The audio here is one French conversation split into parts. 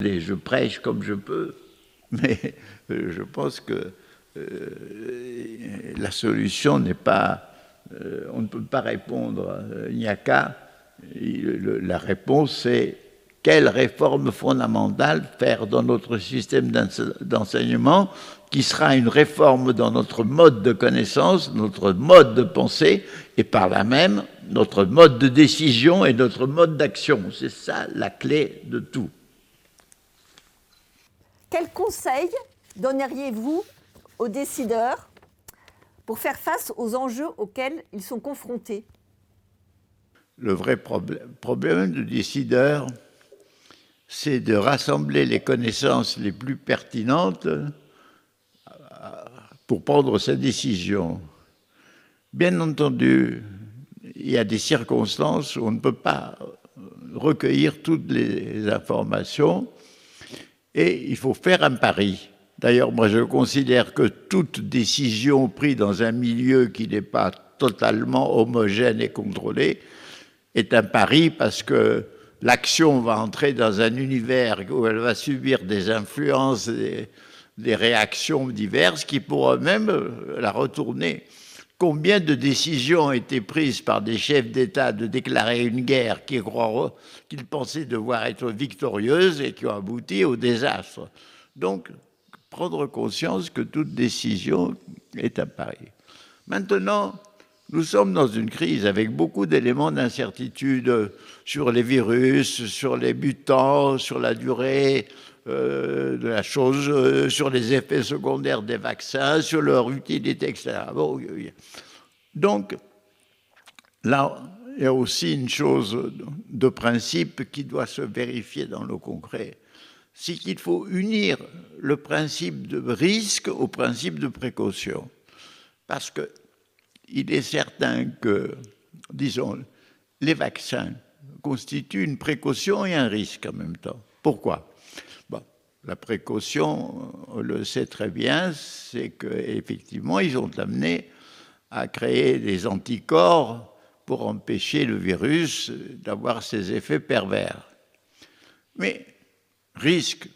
Et je prêche comme je peux, mais je pense que la solution n'est pas... on ne peut pas répondre, il n'y a qu'à... La réponse, c'est quelle réforme fondamentale faire dans notre système d'enseignement qui sera une réforme dans notre mode de connaissance, notre mode de pensée, et par là même notre mode de décision et notre mode d'action. C'est ça la clé de tout. Quels conseils donneriez-vous aux décideurs pour faire face aux enjeux auxquels ils sont confrontés? Le vrai problème du décideur, c'est de rassembler les connaissances les plus pertinentes pour prendre sa décision. Bien entendu, il y a des circonstances où on ne peut pas recueillir toutes les informations et il faut faire un pari. D'ailleurs, moi, je considère que toute décision prise dans un milieu qui n'est pas totalement homogène et contrôlé est un pari parce que l'action va entrer dans un univers où elle va subir des influences, des réactions diverses qui pourraient même la retourner. Combien de décisions ont été prises par des chefs d'État de déclarer une guerre qu'ils pensaient devoir être victorieuses et qui ont abouti au désastre. Donc, prendre conscience que toute décision est un pari. Maintenant, nous sommes dans une crise avec beaucoup d'éléments d'incertitude sur les virus, sur les mutants, sur la durée de la chose, sur les effets secondaires des vaccins, sur leur utilité, etc. Bon, donc, là, il y a aussi une chose de principe qui doit se vérifier dans le concret. C'est qu'il faut unir le principe de risque au principe de précaution. Parce qu'il est certain que, disons, les vaccins constituent une précaution et un risque en même temps. Pourquoi? Bon, la précaution, on le sait très bien, c'est qu'effectivement, ils ont amené à créer des anticorps pour empêcher le virus d'avoir ses effets pervers. Mais risque,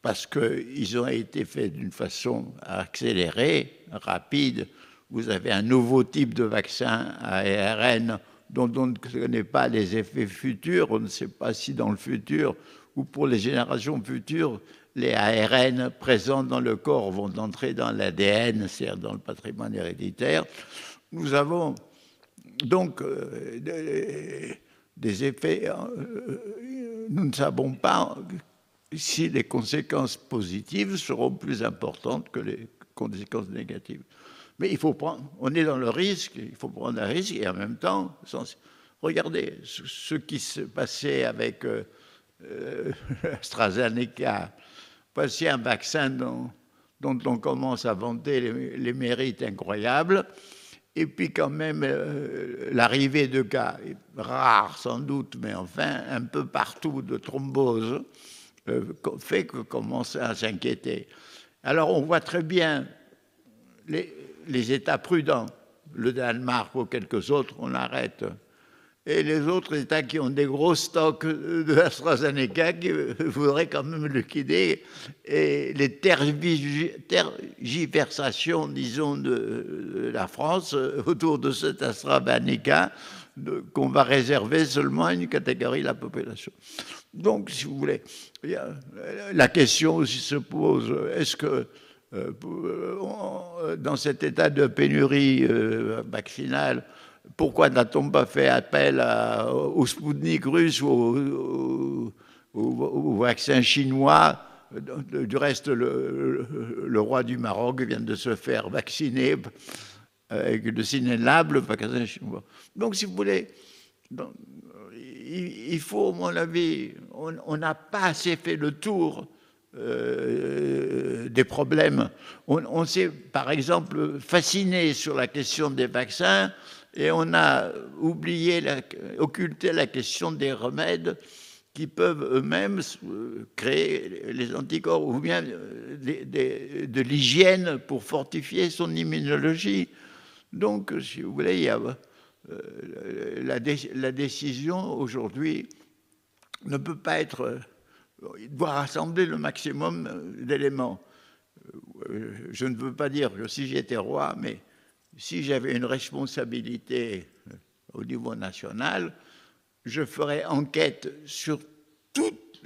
parce qu'ils ont été faits d'une façon accélérée, rapide. Vous avez un nouveau type de vaccin à ARN dont on ne connaît pas les effets futurs. On ne sait pas si dans le futur ou pour les générations futures, les ARN présents dans le corps vont entrer dans l'ADN, c'est-à-dire dans le patrimoine héréditaire. Nous avons donc des effets... nous ne savons pas si les conséquences positives seront plus importantes que les conséquences négatives. Mais il faut prendre, on est dans le risque, il faut prendre un risque et en même temps, regardez ce qui se passait avec AstraZeneca. Voici un vaccin dont on commence à vanter les mérites incroyables. Et puis quand même, l'arrivée de cas rares sans doute, mais enfin un peu partout de thrombose, fait que commence à s'inquiéter. Alors on voit très bien les États prudents, le Danemark ou quelques autres, on arrête. Et les autres États qui ont des gros stocks de AstraZeneca qui voudraient quand même liquider. Et les tergiversations, disons, de la France autour de cet AstraZeneca qu'on va réserver seulement à une catégorie de la population. Donc, si vous voulez, la question aussi se pose, est-ce que dans cet état de pénurie vaccinale, pourquoi n'a-t-on pas fait appel au Spoutnik russe ou au vaccin chinois? Du reste, le roi du Maroc vient de se faire vacciner avec le Sinelab, le vaccin chinois. Donc, si vous voulez, il faut, à mon avis, on n'a pas assez fait le tour des problèmes. On s'est, par exemple, fasciné sur la question des vaccins et on a occulté la question des remèdes qui peuvent eux-mêmes créer les anticorps ou bien de l'hygiène pour fortifier son immunologie. Donc, si vous voulez, il y a, la décision aujourd'hui ne peut pas être il doit rassembler le maximum d'éléments. Je ne veux pas dire que si j'étais roi, mais si j'avais une responsabilité au niveau national, je ferais enquête sur toutes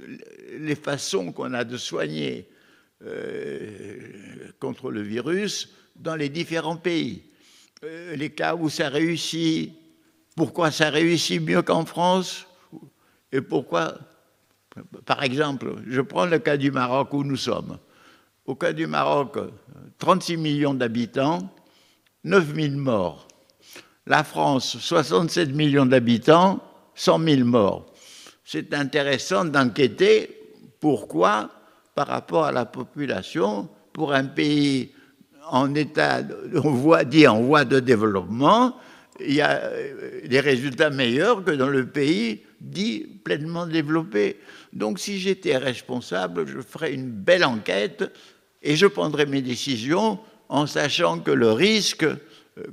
les façons qu'on a de soigner contre le virus dans les différents pays. Les cas où ça réussit, pourquoi ça réussit mieux qu'en France, et pourquoi, par exemple, je prends le cas du Maroc où nous sommes. Au cas du Maroc, 36 millions d'habitants, 9 000 morts. La France, 67 millions d'habitants, 100 000 morts. C'est intéressant d'enquêter pourquoi, par rapport à la population, pour un pays en état, on dit en voie de développement, il y a des résultats meilleurs que dans le pays dit pleinement développé. Donc si j'étais responsable, je ferais une belle enquête et je prendrais mes décisions en sachant que le risque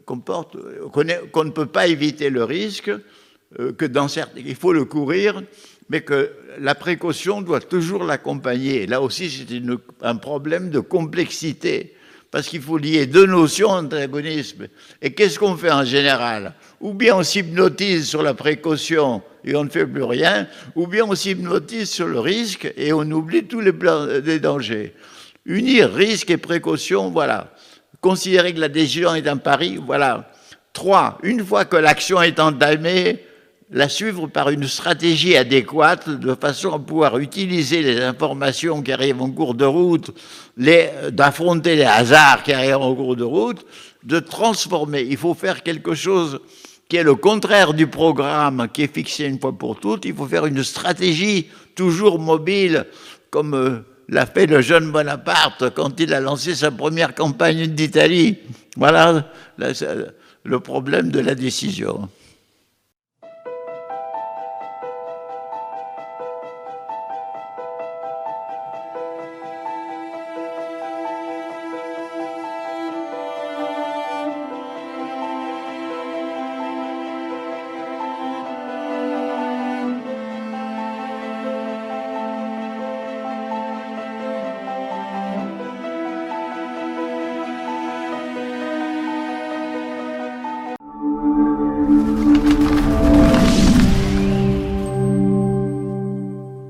comporte, qu'on ne peut pas éviter le risque, que dans certains, il faut le courir, mais que la précaution doit toujours l'accompagner. Là aussi, c'est un problème de complexité, parce qu'il faut lier deux notions d'antagonisme. Et qu'est-ce qu'on fait en général? Ou bien on s'hypnotise sur la précaution et on ne fait plus rien, ou bien on s'hypnotise sur le risque et on oublie tous les dangers. Unir risque et précaution, voilà. Considérer que la décision est un pari, voilà. 3, une fois que l'action est entamée, la suivre par une stratégie adéquate de façon à pouvoir utiliser les informations qui arrivent en cours de route, d'affronter les hasards qui arrivent en cours de route, de transformer. Il faut faire quelque chose qui est le contraire du programme qui est fixé une fois pour toutes. Il faut faire une stratégie toujours mobile, comme l'a fait le jeune Bonaparte quand il a lancé sa première campagne d'Italie. Voilà le problème de la décision.